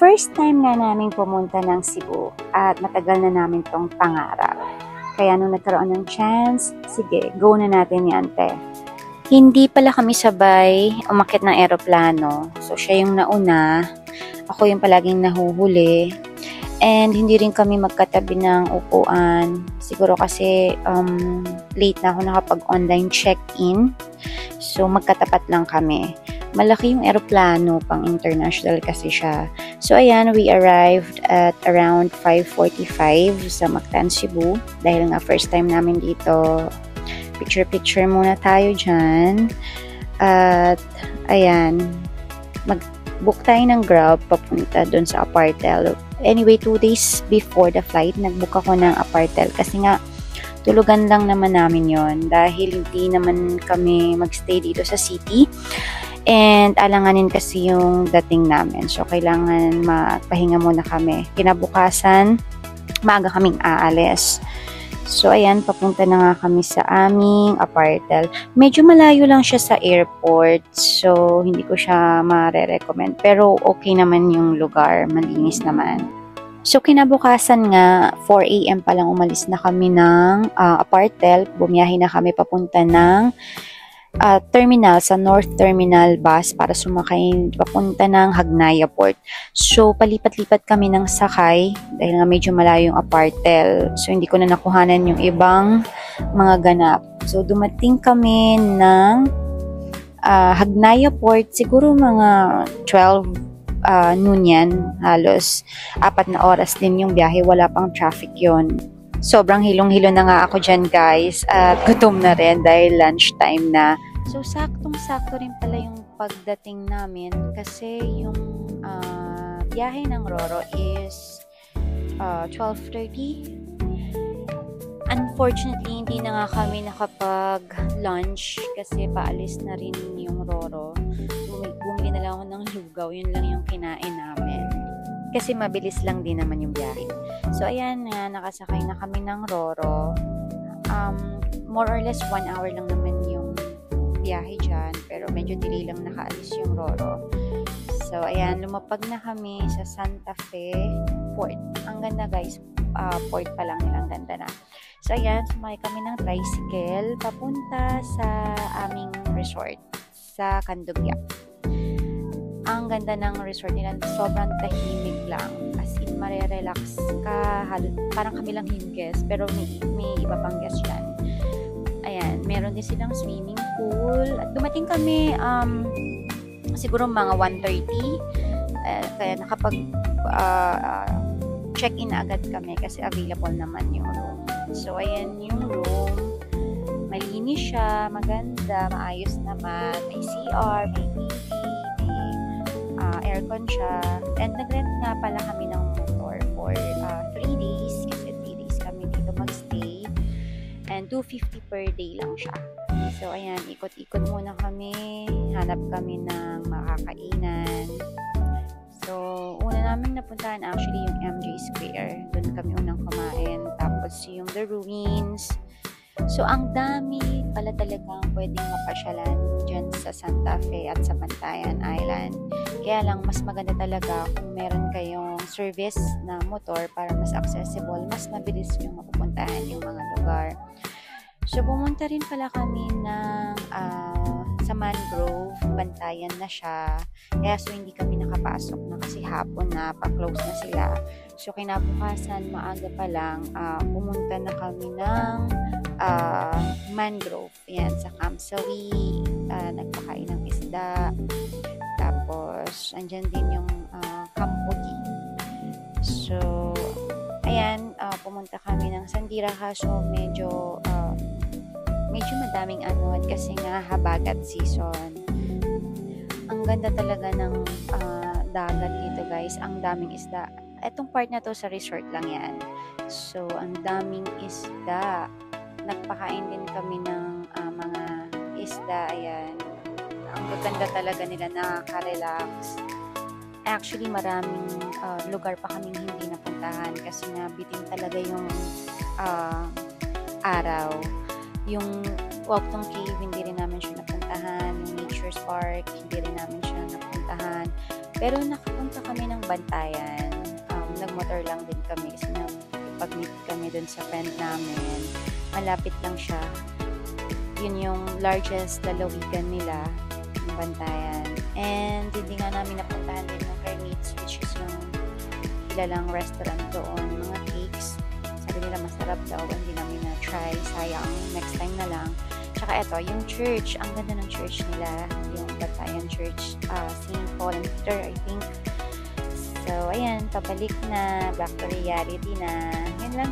first time nga namin pumunta ng Cebu at matagal na namin tong pangarap. Kaya nung nagkaroon ng chance, sige, go na natin yan, te. Hindi pala kami sabay umakyat ng eroplano. So, siya yung nauna. Ako yung palaging nahuhuli. And hindi rin kami magkatabi ng upuan. Siguro kasi late na ako nakapag-online check-in. So, magkatapat lang kami. Malaki yung eroplano, pang international kasi siya. So, ayan, we arrived at around 5:45 sa Mactan, Cebu. Dahil nga first time namin dito, picture-picture muna tayo dyan. At, ayan, mag-book tayo ng Grab papunta dun sa Apartel. Anyway, 2 days before the flight, nag-book ako ng Apartel kasi nga, tulugan lang naman namin yon dahil hindi naman kami magstay dito sa city. And alanganin kasi yung dating namin. So, kailangan magpahinga muna kami. Kinabukasan, maaga kaming aalis. So, ayan, papunta na nga kami sa aming Apartel. Medyo malayo lang siya sa airport. So, hindi ko siya mare-recommend. Pero, okay naman yung lugar. Malinis naman. So, kinabukasan nga, 4 AM pa lang umalis na kami ng Apartel. Bumiyahe na kami papunta ng terminal, sa North Terminal bus para sumakay papunta ng Hagnaya Port. So, palipat-lipat kami ng sakay dahil nga medyo malayo yung Apartel. So, hindi ko na nakuhanan yung ibang mga ganap. So, dumating kami ng Hagnaya Port, siguro mga 12 noon yan. Halos 4 na oras din yung biyahe. Wala pang traffic yon. Sobrang hilong-hilo na nga ako dyan, guys. At gutom na rin dahil lunchtime na. So, saktong-sakto rin pala yung pagdating namin kasi yung biyahe ng Roro is 12:30. Unfortunately, hindi na nga kami nakapag-lunch kasi paalis na rin yung Roro. Bumili na lang ako ng lugaw. Yun lang yung kinain namin. Kasi mabilis lang din naman yung biyahe. So, ayan na, nakasakay na kami ng Roro. More or less 1 hour lang naman yung biyahe dyan. Pero medyo delay lang nakaalis yung Roro. So, ayan, lumapag na kami sa Santa Fe Port. Ang ganda, guys. Port pa lang nila. Ang ganda na. So, ayan, sumakay kami ng tricycle papunta sa aming resort sa Candugya. Ang ganda ng resort nila, sobrang tahimik lang. As in, marerelax ka. Parang kami lang yung guest, pero may iba pang guest dyan. Ayan, meron din silang swimming pool. At dumating kami, siguro mga 1:30. Kaya nakapag check-in agad kami kasi available naman yung room. So, ayan yung room. Malinis siya, maganda, maayos naman. May CR, may TV, aircon siya. And nag-rent nga pala kami ng motor for 3 days kasi 3 days kami dito magstay. And 250 per day lang siya. So, ayan, ikot-ikot muna kami. Hanap kami ng makakainan. So, una naming napuntahan actually yung MJ Square. Doon kami unang kumain. Tapos yung The Ruins. So, ang dami pala talagang pwedeng mapasyalan dyan sa Santa Fe at sa Bantayan Island. Kaya lang, mas maganda talaga kung meron kayong service na motor para mas accessible, mas mabilis yung mapupuntahan yung mga lugar. So, pumunta rin pala kami ng sa Mangrove, Bantayan na siya. Kaya so, hindi kami nakapasok na kasi hapon na, pa-close na sila. So, kinabukasan, maaga pa lang, pumunta na kami ng Mangrove. Yan, sa Camp Sawi, nagpakain ng isda. Tapos, andyan din yung Camp Pugi. So, ayan, pumunta kami ng Sandira kaso medyo madaming anood kasi nga habagat season. Ang ganda talaga ng dagat dito, guys. Ang daming isda. Etong part na to sa resort lang yan. So, ang daming isda. Nagpakain din kami ng mga isda. Ayan. Ang ganda talaga nila, nakaka-relax. Actually, maraming lugar pa kaming hindi napuntahan kasi nga bitin talaga yung araw. Yung Walktong Cave, hindi rin namin siya napuntahan. Yung Nature's Park, hindi rin namin siya napuntahan. Pero nakapunta kami ng Bantayan. Nagmotor lang din kami kasi pag-meet kami dun sa friend namin. Malapit lang siya. Yun yung largest lalawigan nila, yung Bantayan. And hindi nga namin napuntahan din yung Kermit's, which is yung kilalang restaurant doon, mga cakes. Sabi nila masarap daw, hindi namin na-try. Sayang, next time na lang. Tsaka eto, yung church, ang ganda ng church nila, yung Bantayan Church, St. Paul and Peter, I think. So, ayan, pabalik na, back to reality na. Yun lang,